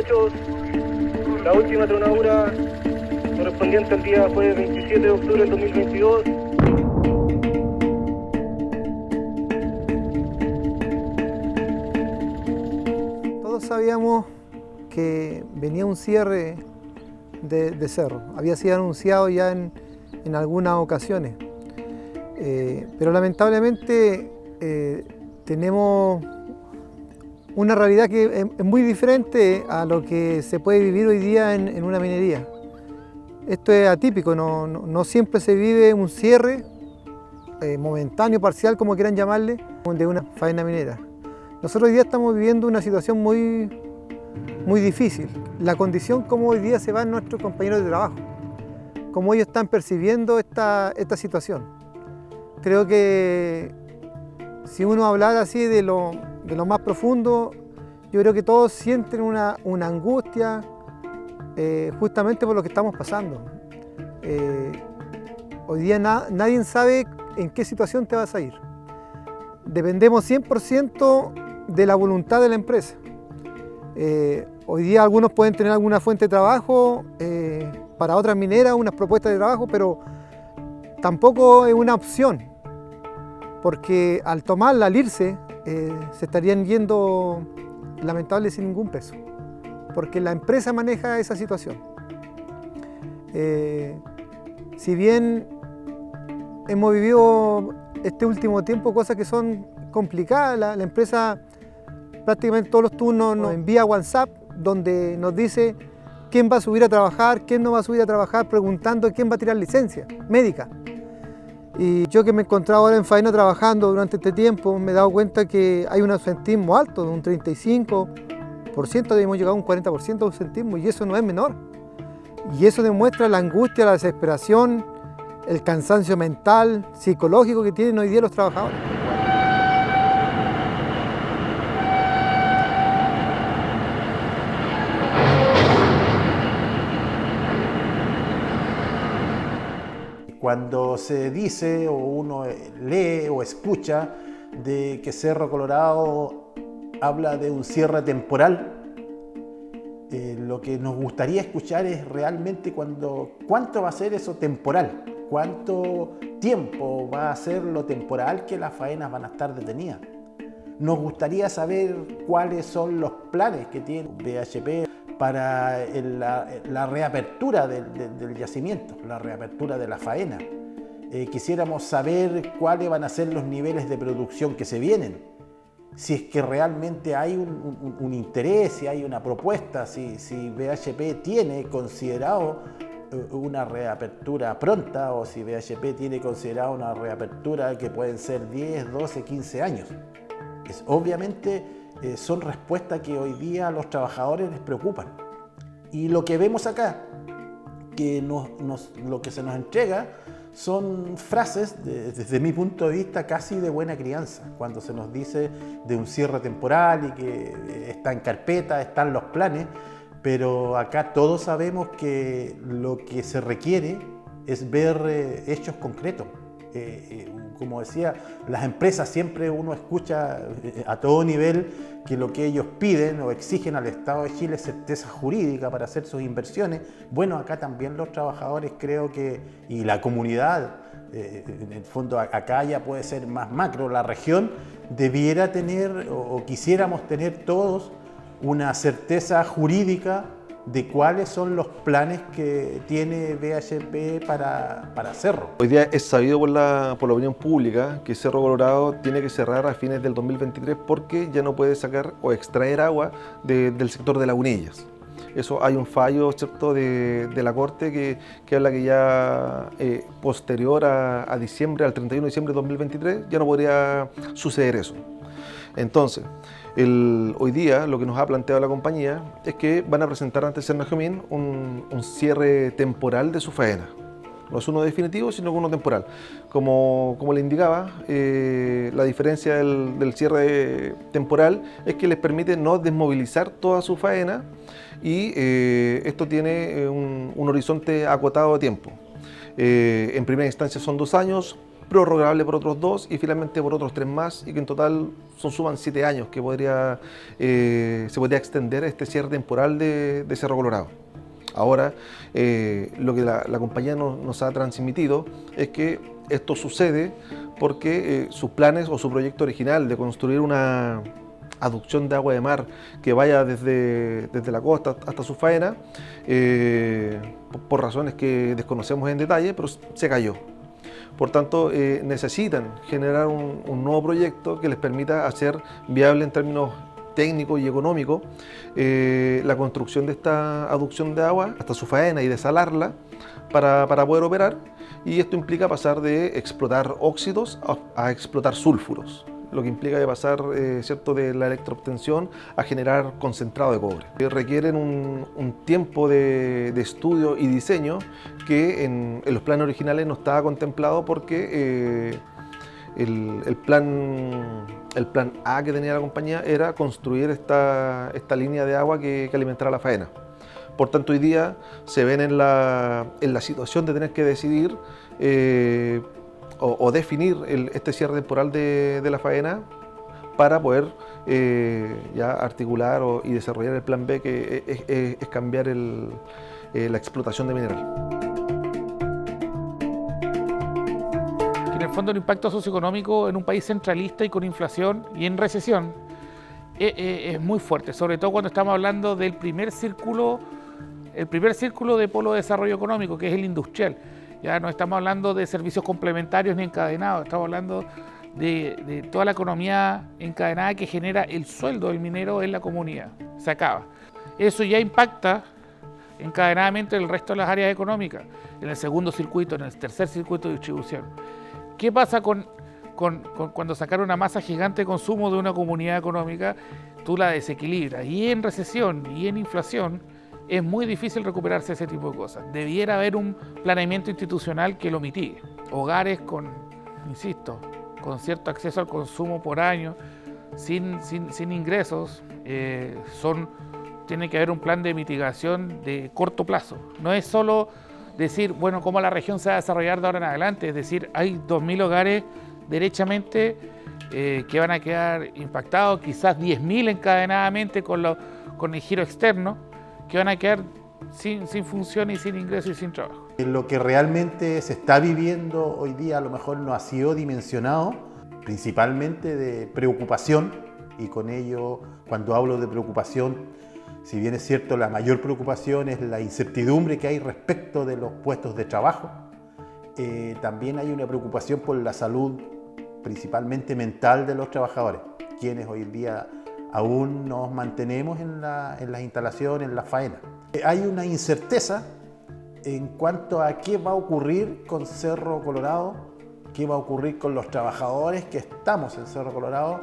muchachos. La última tronadura correspondiente al día fue 27 de octubre del 2022. Todos sabíamos que venía un cierre de cerro. Había sido anunciado ya en algunas ocasiones. Pero lamentablemente tenemos una realidad que es muy diferente a lo que se puede vivir hoy día en una minería. Esto es atípico, no siempre se vive un cierre momentáneo, parcial, como quieran llamarle, de una faena minera. Nosotros hoy día estamos viviendo una situación muy difícil. La condición como hoy día se van nuestros compañeros de trabajo, cómo ellos están percibiendo esta situación. Creo que si uno hablara así de lo más profundo, yo creo que todos sienten una angustia justamente por lo que estamos pasando. Hoy día nadie sabe en qué situación te vas a ir. Dependemos 100% de la voluntad de la empresa. Hoy día algunos pueden tener alguna fuente de trabajo, para otras mineras unas propuestas de trabajo, pero tampoco es una opción, porque al tomarla, al irse, se estarían yendo lamentables sin ningún peso, porque la empresa maneja esa situación. Si bien hemos vivido este último tiempo cosas que son complicadas, la empresa prácticamente todos los turnos nos envía WhatsApp donde nos dice quién va a subir a trabajar, quién no va a subir a trabajar, preguntando quién va a tirar licencia médica. Y yo que me he encontrado ahora en faena trabajando durante este tiempo, me he dado cuenta que hay un absentismo alto, de un 35%, hemos llegado a un 40% de absentismo, y eso no es menor. Y eso demuestra la angustia, la desesperación, el cansancio mental, psicológico que tienen hoy día los trabajadores. Cuando se dice o uno lee o escucha de que Cerro Colorado habla de un cierre temporal, lo que nos gustaría escuchar es realmente cuánto va a ser eso temporal, cuánto tiempo va a ser lo temporal que las faenas van a estar detenidas. Nos gustaría saber cuáles son los planes que tiene BHP para la reapertura del yacimiento, la reapertura de la faena. Quisiéramos saber cuáles van a ser los niveles de producción que se vienen, si es que realmente hay un interés, si hay una propuesta, si BHP tiene considerado una reapertura pronta o si BHP tiene considerado una reapertura que pueden ser 10, 12, 15 años. Obviamente son respuestas que hoy día a los trabajadores les preocupan. Y lo que vemos acá, que lo que se nos entrega, son frases, desde mi punto de vista, casi de buena crianza, cuando se nos dice de un cierre temporal y que está en carpeta, están los planes, pero acá todos sabemos que lo que se requiere es ver hechos concretos. Como decía, las empresas siempre uno escucha a todo nivel que lo que ellos piden o exigen al Estado de Chile es certeza jurídica para hacer sus inversiones. Bueno, acá también los trabajadores creo que, y la comunidad, en el fondo acá ya puede ser más macro, la región debiera tener o quisiéramos tener todos una certeza jurídica de cuáles son los planes que tiene BHP para Cerro. Hoy día es sabido por la opinión pública que Cerro Colorado tiene que cerrar a fines del 2023 porque ya no puede sacar o extraer agua del sector de Lagunillas. Eso hay un fallo, ¿cierto?, de la Corte que habla que ya posterior a diciembre, al 31 de diciembre de 2023, ya no podría suceder eso. Entonces, hoy día lo que nos ha planteado la compañía es que van a presentar ante Cernajemin un cierre temporal de su faena. No es uno definitivo, sino uno temporal. Como le indicaba, la diferencia del cierre temporal es que les permite no desmovilizar toda su faena y esto tiene un horizonte acotado de tiempo. En primera instancia son 2 años, prorrogable por otros 2 y finalmente por otros 3 más, y que en total suman 7 años que se podría extender este cierre temporal de Cerro Colorado. Ahora, lo que la compañía nos ha transmitido es que esto sucede porque sus planes o su proyecto original de construir una aducción de agua de mar que vaya desde la costa hasta su faena, por razones que desconocemos en detalle, pero se cayó. Por tanto, necesitan generar un nuevo proyecto que les permita hacer viable en términos técnico y económico la construcción de esta aducción de agua hasta su faena y desalarla para poder operar, y esto implica pasar de explotar óxidos a explotar sulfuros, lo que implica de pasar ¿cierto?, de la electroobtención a generar concentrado de cobre. Requieren un tiempo de estudio y diseño que en los planes originales no estaba contemplado porque el plan A que tenía la compañía era construir esta línea de agua que alimentara la faena. Por tanto, hoy día se ven en la situación de tener que decidir o definir este cierre temporal de la faena para poder ya articular y desarrollar el plan B, que es cambiar la explotación de mineral. En el fondo, el impacto socioeconómico en un país centralista y con inflación y en recesión es muy fuerte, sobre todo cuando estamos hablando del primer círculo de polo de desarrollo económico, que es el industrial. Ya no estamos hablando de servicios complementarios ni encadenados, estamos hablando de toda la economía encadenada que genera el sueldo del minero en la comunidad. Se acaba. Eso ya impacta encadenadamente en el resto de las áreas económicas, en el segundo circuito, en el tercer circuito de distribución. ¿Qué pasa cuando sacar una masa gigante de consumo de una comunidad económica? Tú la desequilibras, y en recesión y en inflación es muy difícil recuperarse ese tipo de cosas. Debiera haber un planeamiento institucional que lo mitigue. Hogares con cierto acceso al consumo por año, sin ingresos, tiene que haber un plan de mitigación de corto plazo. No es solo decir, bueno, cómo la región se va a desarrollar de ahora en adelante, es decir, hay 2.000 hogares derechamente que van a quedar impactados, quizás 10.000 encadenadamente con el giro externo, que van a quedar sin función y sin ingreso y sin trabajo. Lo que realmente se está viviendo hoy día a lo mejor no ha sido dimensionado, principalmente de preocupación, y con ello, cuando hablo de preocupación, si bien es cierto, la mayor preocupación es la incertidumbre que hay respecto de los puestos de trabajo, también hay una preocupación por la salud, principalmente mental, de los trabajadores, quienes hoy día aún nos mantenemos en las instalaciones, en la faena. Hay una incerteza en cuanto a qué va a ocurrir con Cerro Colorado, qué va a ocurrir con los trabajadores que estamos en Cerro Colorado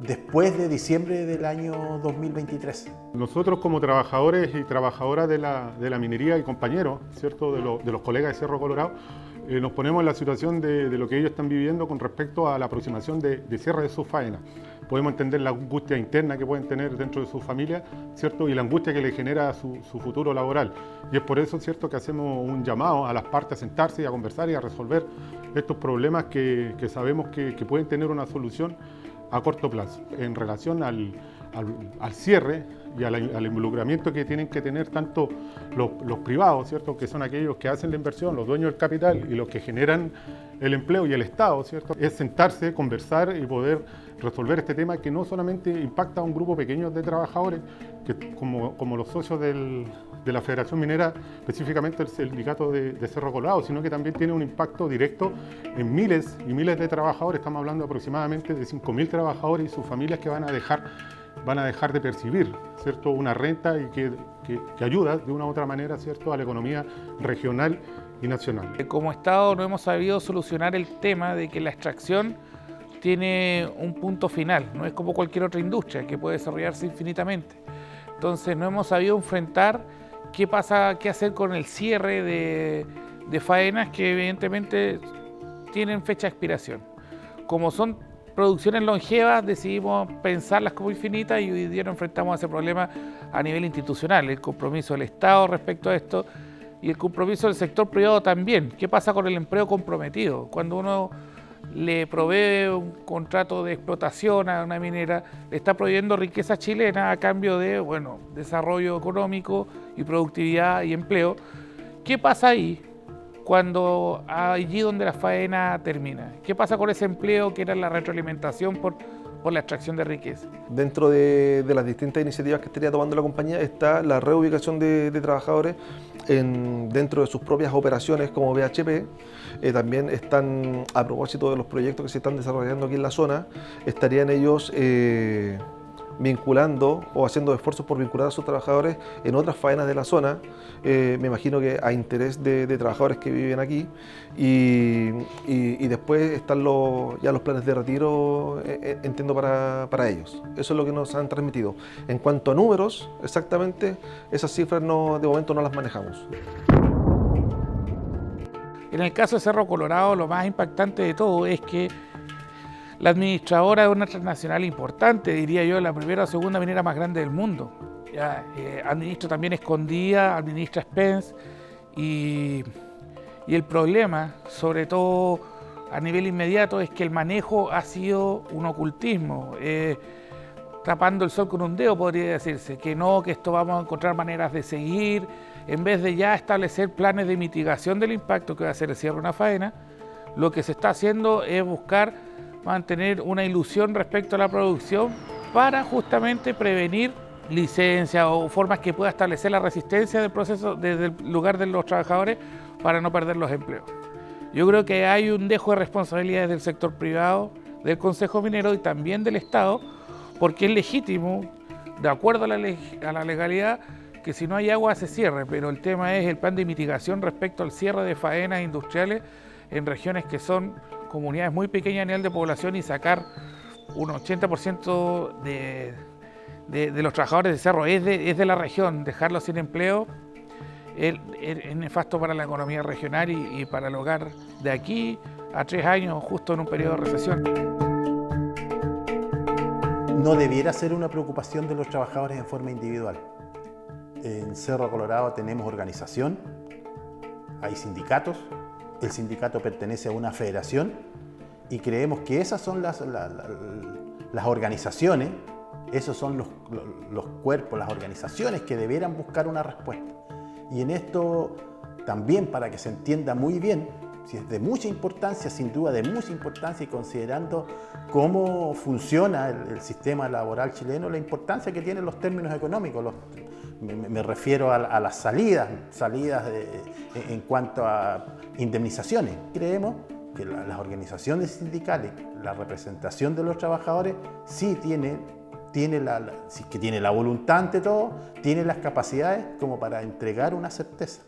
después de diciembre del año 2023. Nosotros, como trabajadores y trabajadoras de la minería y compañeros, ¿cierto?, de los colegas de Cerro Colorado, nos ponemos en la situación de lo que ellos están viviendo con respecto a la aproximación de cierre de su faena. Podemos entender la angustia interna que pueden tener dentro de su familia, ¿cierto?, y la angustia que le genera su futuro laboral. Y es por eso, ¿cierto?, que hacemos un llamado a las partes a sentarse y a conversar y a resolver estos problemas que sabemos que pueden tener una solución a corto plazo. En relación al cierre y al involucramiento que tienen que tener tanto los privados, ¿cierto?, que son aquellos que hacen la inversión, los dueños del capital y los que generan el empleo, y el Estado, ¿cierto?, es sentarse, conversar y poder resolver este tema que no solamente impacta a un grupo pequeño de trabajadores, que como los socios de la Federación Minera, específicamente el sindicato de Cerro Colorado, sino que también tiene un impacto directo en miles y miles de trabajadores. Estamos hablando aproximadamente de 5.000 trabajadores y sus familias que van a dejar de percibir, ¿cierto?, una renta y que ayuda de una u otra manera, ¿cierto?, a la economía regional y nacional. Como Estado no hemos sabido solucionar el tema de que la extracción tiene un punto final, no es como cualquier otra industria que puede desarrollarse infinitamente. Entonces no hemos sabido enfrentar qué hacer con el cierre de faenas que evidentemente tienen fecha de expiración. Como son producciones longevas, decidimos pensarlas como infinitas, y hoy día nos enfrentamos a ese problema a nivel institucional. El compromiso del Estado respecto a esto y el compromiso del sector privado también. ¿Qué pasa con el empleo comprometido? Cuando uno le provee un contrato de explotación a una minera, le está proveyendo riqueza chilena a cambio de, bueno, desarrollo económico y productividad y empleo. ¿Qué pasa ahí cuando allí donde la faena termina? ¿Qué pasa con ese empleo que era la retroalimentación por la extracción de riqueza? Dentro de las distintas iniciativas que estaría tomando la compañía está la reubicación de trabajadores dentro de sus propias operaciones como BHP. También están, a propósito de los proyectos que se están desarrollando aquí en la zona, estarían ellos vinculando o haciendo esfuerzos por vincular a sus trabajadores en otras faenas de la zona. Me imagino que a interés de trabajadores que viven aquí, y después están ya los planes de retiro, entiendo, para ellos. Eso es lo que nos han transmitido. En cuanto a números, exactamente, esas cifras de momento no las manejamos. En el caso de Cerro Colorado, lo más impactante de todo es que la administradora de una transnacional importante, diría yo, la primera o segunda minera más grande del mundo. Ya, administra también Escondida, administra Spence, y el problema, sobre todo a nivel inmediato, es que el manejo ha sido un ocultismo, tapando el sol con un dedo, podría decirse, que esto vamos a encontrar maneras de seguir, en vez de ya establecer planes de mitigación del impacto que va a hacer el cierre de una faena. Lo que se está haciendo es buscar mantener una ilusión respecto a la producción para justamente prevenir licencias o formas que pueda establecer la resistencia del proceso desde el lugar de los trabajadores para no perder los empleos. Yo creo que hay un dejo de responsabilidades del sector privado, del Consejo Minero y también del Estado, porque es legítimo, de acuerdo a la legalidad, que si no hay agua se cierre, pero el tema es el plan de mitigación respecto al cierre de faenas industriales en regiones que son comunidades muy pequeñas a nivel de población, y sacar un 80% de los trabajadores de cerro es de la región. Dejarlos sin empleo es nefasto para la economía regional y para el hogar de aquí a 3 años, justo en un periodo de recesión. No debiera ser una preocupación de los trabajadores en forma individual. En Cerro Colorado tenemos organización, hay sindicatos, el sindicato pertenece a una federación, y creemos que esas son las organizaciones, esos son los cuerpos, las organizaciones que debieran buscar una respuesta. Y en esto también, para que se entienda muy bien, si es de mucha importancia, sin duda de mucha importancia, y considerando cómo funciona el sistema laboral chileno, la importancia que tienen los términos económicos. Me refiero a las salidas en cuanto a indemnizaciones. Creemos que las organizaciones sindicales, la representación de los trabajadores, sí tiene la voluntad ante todo, tiene las capacidades como para entregar una certeza.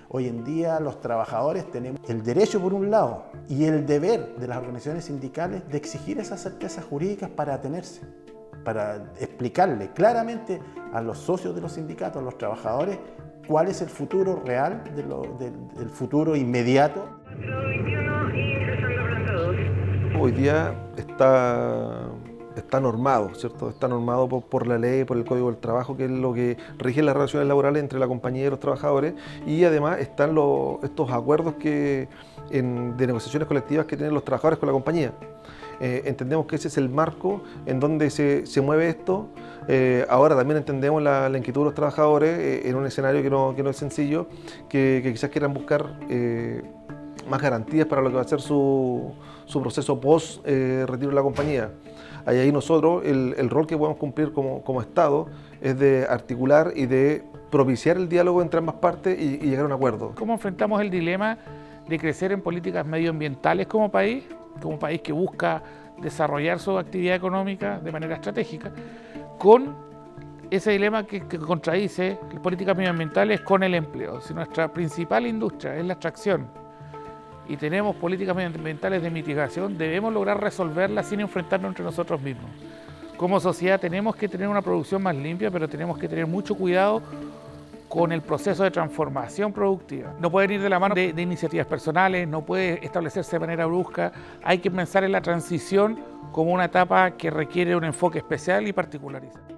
Hoy en día los trabajadores tenemos el derecho por un lado y el deber de las organizaciones sindicales de exigir esas certezas jurídicas para atenerse, para explicarle claramente a los socios de los sindicatos, a los trabajadores, cuál es el futuro real, del futuro inmediato. Hoy día está normado, ¿cierto? Está normado por la ley, por el Código del Trabajo, que es lo que rige las relaciones laborales entre la compañía y los trabajadores, y además están estos acuerdos de negociaciones colectivas que tienen los trabajadores con la compañía. Entendemos que ese es el marco en donde se mueve esto. Ahora también entendemos la inquietud de los trabajadores en un escenario que no es sencillo, que quizás quieran buscar más garantías para lo que va a ser su proceso post retiro de la compañía. Ahí nosotros, el rol que podemos cumplir como Estado es de articular y de propiciar el diálogo entre ambas partes y llegar a un acuerdo. ¿Cómo enfrentamos el dilema de crecer en políticas medioambientales como país que busca desarrollar su actividad económica de manera estratégica, con ese dilema que contradice las políticas medioambientales con el empleo? Si nuestra principal industria es la extracción y tenemos políticas medioambientales de mitigación, debemos lograr resolverlas sin enfrentarnos entre nosotros mismos. Como sociedad tenemos que tener una producción más limpia, pero tenemos que tener mucho cuidado con el proceso de transformación productiva. No pueden ir de la mano de iniciativas personales, no puede establecerse de manera brusca. Hay que pensar en la transición como una etapa que requiere un enfoque especial y particularizado.